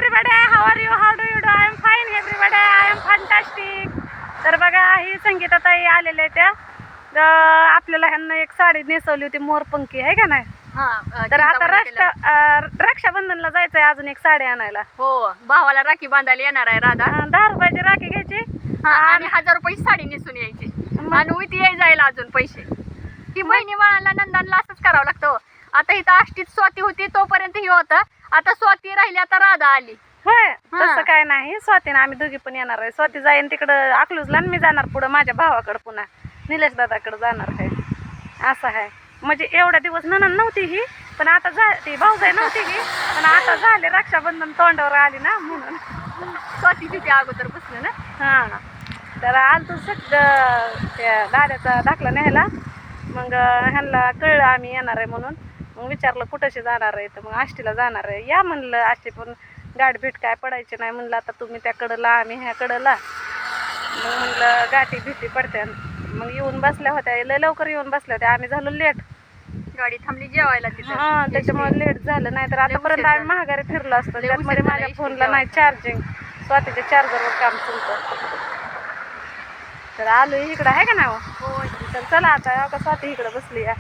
everybody, how are you? How do you do? I am fine everybody. I am fantastic. तर बघा ही संगीता ताई आलेल्या त्या आपल्याला ह्यांना एक साडी नेसवली होती मोरपंखी आहे का नाही. तर आता रक्षाबंधनला जायचंय अजून एक साडी आणायला. हो भावाला राखी बांधायला येणार आहे राधा. 10 रुपयाची राखी घ्यायची आणि 1000 रुपये साडी नेसून यायची आणि उती याय जायला अजून पैसे. ही बहिणी बाळाला नंदनला असंच करावं लागतं. आता इथं आष्टीत स्वाती होती तोपर्यंत ही होतं. आता स्वाती राहिली आता राधा आली. होय तसं काय नाही. स्वातीनं आम्ही दोघी पण येणार आहे. स्वाती जाईन तिकडं अकलूजला आणि मी जाणार पुढं माझ्या भावाकडं पुन्हा निलेश दादाकडे जाणार आहे. असं आहे म्हणजे एवढ्या दिवस ननन नव्हती ही पण आता ती भाऊजाई नव्हती ही पण आता झाले रक्षाबंधन तोंडावर आली ना म्हणून स्वाती तिथे अगोदर बसलं ना. हां तर आलतो सगळं त्या दाद्याचा दाखला न्यायला. मग ह्यांना कळलं आम्ही येणार आहे म्हणून मग विचारलं कुठंशी जाणार आहे तर मग आष्टीला जाणार आहे. या म्हणलं आष्टी पण गाठ भेट काय पडायची नाही म्हणलं. आता तुम्ही त्या कडला आम्ही ह्या कडला मग म्हणलं गाठी भीती पडत्या. मग येऊन बसल्या होत्या लय लवकर येऊन बसल्या होत्या. आम्ही झालो लेट गाडी थांबली जेवायला तिथे. हां त्याच्यामुळे लेट झालं नाही तर आतापर्यंत आम्ही महागारी फिरलो असतो. त्यामध्ये माझ्या फोनला नाही चार्जिंग स्वातीच्या चार्जरवर काम चालतं. तर आलो इकडं आहे का ना. हो तर चला आता का स्वाती इकडं बसली या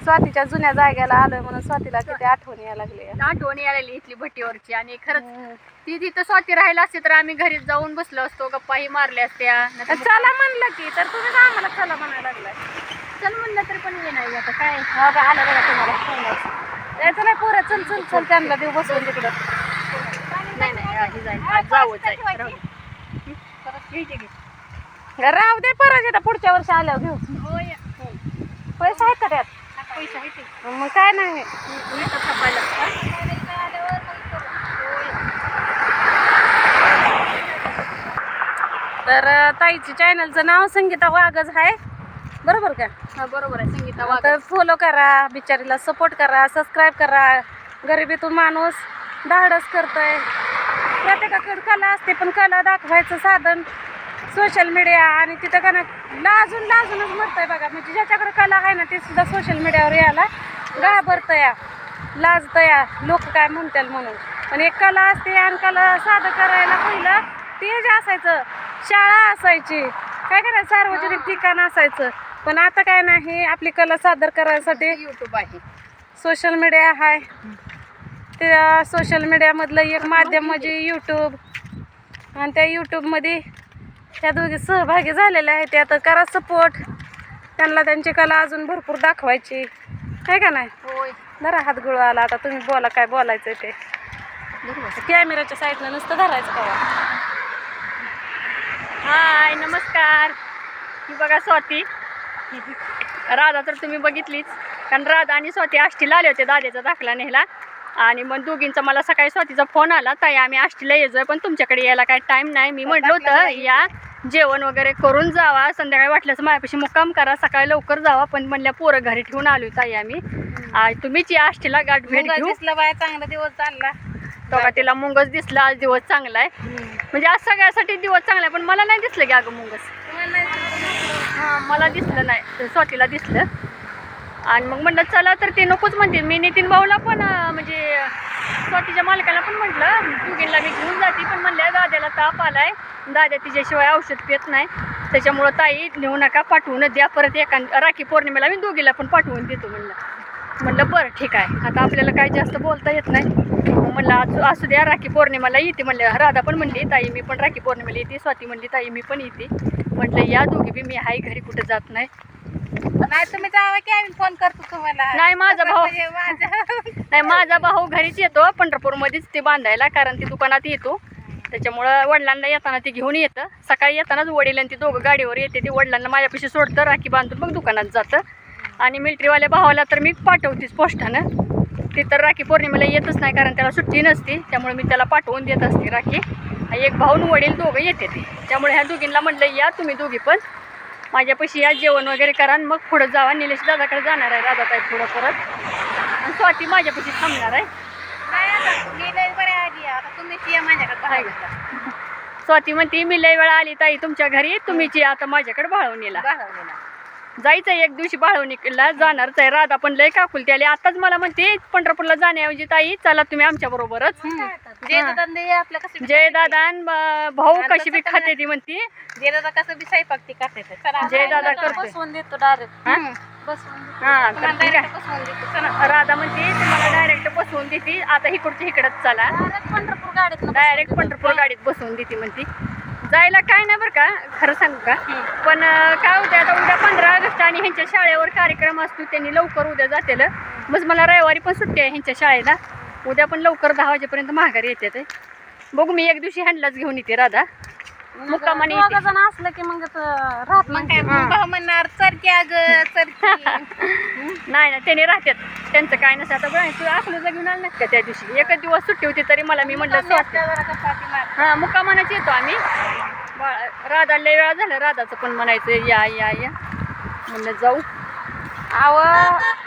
स्वातीच्या जुन्या जाग्याला आलोय म्हणून स्वातीला किती आठवण यायला लागली. आठवण यायला इथली भट्टीवरची. आणि खरंच ती तिथं स्वाती राहिला असते तर आम्ही घरीच जाऊन बसलो असतो गप्पाही मारल्या असत्या. चला म्हणलं की तर तुम्ही आम्हाला चला म्हणायला लागलाय. चल म्हणलं तर पण ये नाही आता काय. हा का आलं बघा तुम्हाला यायचं नाही पोरं. चल चल चल त्यांना देऊ बसवून तिकडं. नाही नाही जाईल जावंच आहे. राहू दे परत येतं पुढच्या वर्षी आल्यावर घेऊ. होय पैसा आहे का त्यात. पैसा आहे मग काय नाही. तर ताईची चॅनलचं नाव संगीता वागज आहे बरोबर का. हा बरोबर आहे संगीता. तर फॉलो करा बिचारीला सपोर्ट करा सबस्क्राईब करा. गरिबीतून माणूस धाडस करतोय. प्रत्येकाकडे कला असते पण कला दाखवायचं साधन सोशल मीडिया आणि तिथं का ना लाजूनच म्हणतंय बघा. म्हणजे ज्याच्याकडे कला आहे ना ते सुद्धा सोशल मीडियावर यायला घाबरतया लाजतया लोक काय म्हणतील म्हणून. पण एक कला असते आणि कला सादर करायला पहिलं तेज असायचं. शाळा असायची काय करायचं सार्वजनिक ठिकाण असायचं. पण आता काय नाही आपली कला सादर करायसाठी यूट्यूब आहे सोशल मीडिया आहे. त्या सोशल मीडियामधलं एक माध्यम म्हणजे यूट्यूब. आणि त्या यूट्यूबमध्ये त्या दोघी सहभागी झालेल्या आहेत. त्या तर करा सपोर्ट त्यांना. त्यांची कला अजून भरपूर दाखवायची आहे का नाही. होय धरा हात गुळ आला. आता तुम्ही बोला काय बोलायचं ते. कॅमेराच्या साईडनं नुसतं धरायचं का. हाय नमस्कार. ही बघा स्वाती. राधा तर तुम्ही बघितलीच कारण राधा आणि स्वाती आष्टीला आले होते दाद्याचा दाखला न्यायला. आणि मग दोघींचा मला सकाळी स्वातीचा फोन आला ताई आम्ही आष्टीला येतोय पण तुमच्याकडे यायला काय टाईम नाही. मी म्हटलं होतं या जेवण वगैरे करून जावा संध्याकाळी वाटल्यास माझ्यापाशी मुक्काम करा सकाळी लवकर जावा. पण म्हणल्या पोरं घरी ठेवून आलो ताई आम्ही. तुम्हीच या आष्टीला गाठ भेट घेऊ. दिसलं बाय चांगला दिवस चालला. बघा तिला मुंगस दिसला. आज दिवस चांगला आहे म्हणजे आज सगळ्यासाठी दिवस चांगला आहे. पण मला नाही दिसलं की अगं मुंगस. हां मला दिसलं नाही स्वातीला दिसलं. आणि मग म्हणलं चला तर ते नकोच म्हणते. मी नितीन भाऊला पण म्हणजे स्वातीच्या मालकाला पण म्हटलं दोघींना मी घेऊन जाते पण म्हणलं दाद्याला ताप आलाय. दाद्या तिच्याशिवाय औषध पित नाही त्याच्यामुळं ताई नेऊ नका पाठवून द्या. परत एका राखी पौर्णिमेला मी दोघीला पण पाठवून देतो म्हणलं बरं ठीक आहे. आता आपल्याला काही जास्त बोलता येत नाही. म्हणलं असू द्या राखी पौर्णिमेला येते म्हणलं. राधा पण म्हणली ताई मी पण राखी पौर्णिमेला येते. स्वाती म्हणली ताई मी पण येते. म्हटलं या दोघी बी मी हाय घरी कुठं जात नाही. नाही तुम्ही जावा की आम्ही फोन करतो तुम्हाला. नाही माझा भाऊ नाही माझा भाऊ घरीच येतो पंढरपूरमध्येच ते बांधायला कारण ती दुकानात येतो. त्याच्यामुळं वडिलांना येताना ते घेऊन येतं. सकाळी येतानाच वडील आणि ती दोघं गाडीवर येते. ती वडिलांना माझ्यापाशी सोडतं राखी बांधून मग दुकानात जातं. आणि मिलिटरीवाल्या भावाला तर मी पाठवतेच पोस्टानं. ती तर राखी पौर्णिमेला येतच नाही कारण त्याला सुट्टी नसते त्यामुळे मी त्याला पाठवून देत असते राखी. एक भाऊन वडील दोघं येते ते. त्यामुळे ह्या दोघींना म्हणलं या तुम्ही दोघी पण माझ्यापाशी या जेवण वगैरे करा मग पुढं जावा. निलेश दादाकडे जाणार आहे राधाताई पुढं परत. आणि स्वाती माझ्यापाशी थांबणार आहे. स्वाती म्हणते मी लय वेळा आली ताई तुमच्या घरी तुम्हीच या आता माझ्याकडे भाळवणीला. जायचं एक दिवशी भाळवणीला जाणारच आहे. राधा पण लय काकुलती आली. आताच मला म्हणते पंढरपूरला जाण्याऐवजी ताई चला तुम्ही आमच्या बरोबरच. आपल्या कसं जय दादा भाऊ कशी बी खाते ती म्हणती. जय दादा कसं बी स्वयंपाक ती करते. जय दादा करते. बसवून देतो डायरेक्ट. हा? बसवून देतो. हा तुम्हाला करते direct का? बसवून देतो. चला. राधा म्हणते तुम्हाला डायरेक्ट बसवून देते. आता इकडच्या इकडंच चला. Direct पंढरपूर गाडीत डायरेक्ट पंढरपूर गाडीत बसवून देते म्हणती. जायला काय नाही बरं का, खरं सांगू का, पण काय होतं आता उद्या 15 ऑगस्ट आणि ह्यांच्या शाळेवर कार्यक्रम असतो. त्यांनी लवकर उद्या जातेल. बस मला रविवारी पण सुट्टी आहे ह्यांच्या शाळेला. उद्या पण लवकर 10 वाजेपर्यंत माघारी येते ते. बघू मी एक दिवशी हँडलाच घेऊन येते राधा. मुक्कामाने येते. जण असलं की मग राहत मग काय भाऊ म्हणणार चरकी अगं चरकी. नाही ना त्याने राहतात. त्यांचं काय नसतं. आता बघ तू अकलूजला घेऊन आलं नाही का त्या दिवशी. एकच दिवस सुट्टी होती तरी मला मी म्हटलं हां मुक्कामानाच येतो आम्ही. राधाला लय वेळा झालं. राधाचं पण म्हणायचं या या या म्हणलं जाऊ. अव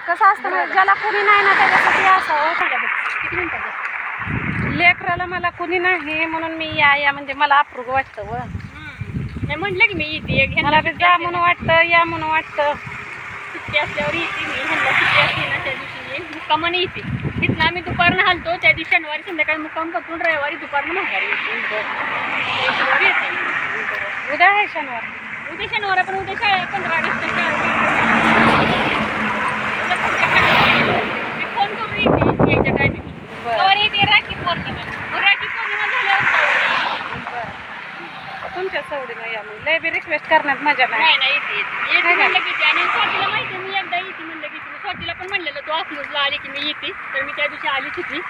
कसं असतं म्हणजे ज्याला कोणी नाही ना त्याच्यासाठी असावं. किती मिनिटाचं लेकराला मला कोणी नाही म्हणून मी या म्हणजे मला अप्रूप वाटतं व. नाही म्हटलं की मी येते एक मला बी जा म्हणून वाटतं या म्हणून वाटतं. सुट्टी असल्यावर येते मी. ह्यांना सुट्टी असते ना त्या दिवशी येईल. मुक्कामाने येते. तिथनं आम्ही दुपारनं हलतो. त्या दिवशी शनिवारी संध्याकाळी मुक्काम करून रविवारी दुपारनं माघारी येते. उद्या आहे शनिवार. उद्या शनिवार पण उद्या शाळा 15 ऑगस्ट मी फोन करून येते यायच्या टायमिंग. राखी पौर्णिमा. राखी पौर्णिमा झाल्यावर तुमच्या सवडीनं या मग लय बी रिक्वेस्ट करण्यात मजा नाही. नाही नाही येते येते म्हणलं की ती. आणि स्वातीला माहिती मी एकदा येते म्हणलं की मी स्वातीला पण म्हणलेलं तू अकलूजला आली की मी येते. तर मी त्या दिवशी आलीच होती.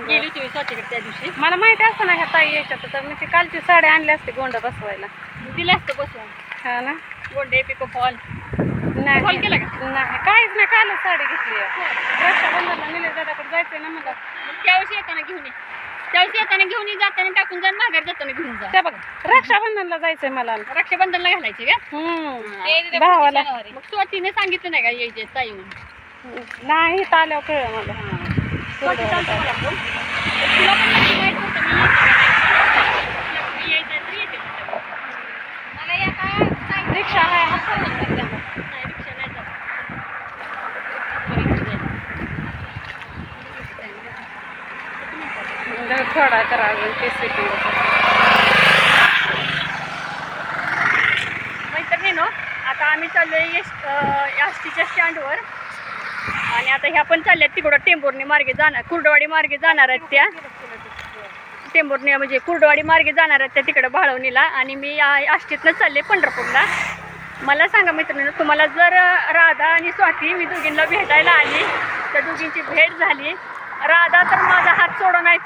गेली होती मी स्वातीकडे त्या दिवशी. मला माहिती असतं ना ह्या ताई यायच्यात तर मी ती कालची साडी आणली असते गोंड बसवायला. दिलं असतं बसून. हा ना. गोंडे पिको फॉल नाही फॉल केला का? नाही काहीच नाही. कालच साडी घेतली रक्षाबंधनला निलेश दादाकडे जायचंय ना मला. त्यावेळेस येताना घेऊन ये. त्यावेळेस येताना घेऊन ये. जाताना टाकून जा. माघारी जाताना घेऊन जा. त्या बघा रक्षाबंधनला जायचंय मला. रक्षाबंधनला घालायचे का? भावाला मग स्वातीने सांगितलं नाही का यायचे ताई म्हणून? नाही इथं आल्यावर कळलं मला. स्वाती चालतं मला फोन. तुला पण नक्की माहित होतं मी येते. मी यायचं तर येते म्हटलं. मला या काय रिक्षा आहे नाही रिक्षा नाही जात. थोडा करा अजून 30 सेकंद. मैत्रिणीनो आता आम्ही चाललोय एसटीच्या स्टँडवर. आणि आता ह्या पण चालल्यात तिकडं टेंभुर्णी मार्गे जाणार. कुर्डवाडी मार्गे जाणार आहेत त्या. टेंभुर्णी म्हणजे कुर्डवाडी मार्गे जाणार आहेत त्या तिकडं भाळवणीला. आणि मी आष्टीतनं चालले पंढरपूरला. मला सांगा मित्रांनो तुम्हाला जर राधा आणि स्वाती मी दोघींना भेटायला आली तर दोघींची भेट झाली. राधा तर माझा हात सोडून नाही.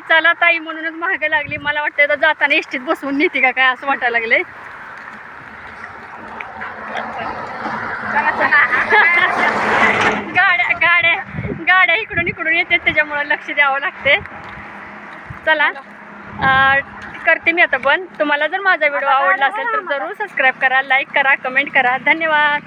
चला ताई म्हणूनच महाग लागली. मला वाटतं जाताना एसटीत बसवून नेते का काय असं वाटायला लागलंय. गाड्या इकडून येतात त्याच्यामुळं लक्ष द्यावं लागते. चला करते मी आता बंद. तुम्हाला जर माझा व्हिडिओ आवडला असेल तर जरूर सबस्क्राईब करा, लाईक करा, कमेंट करा. धन्यवाद.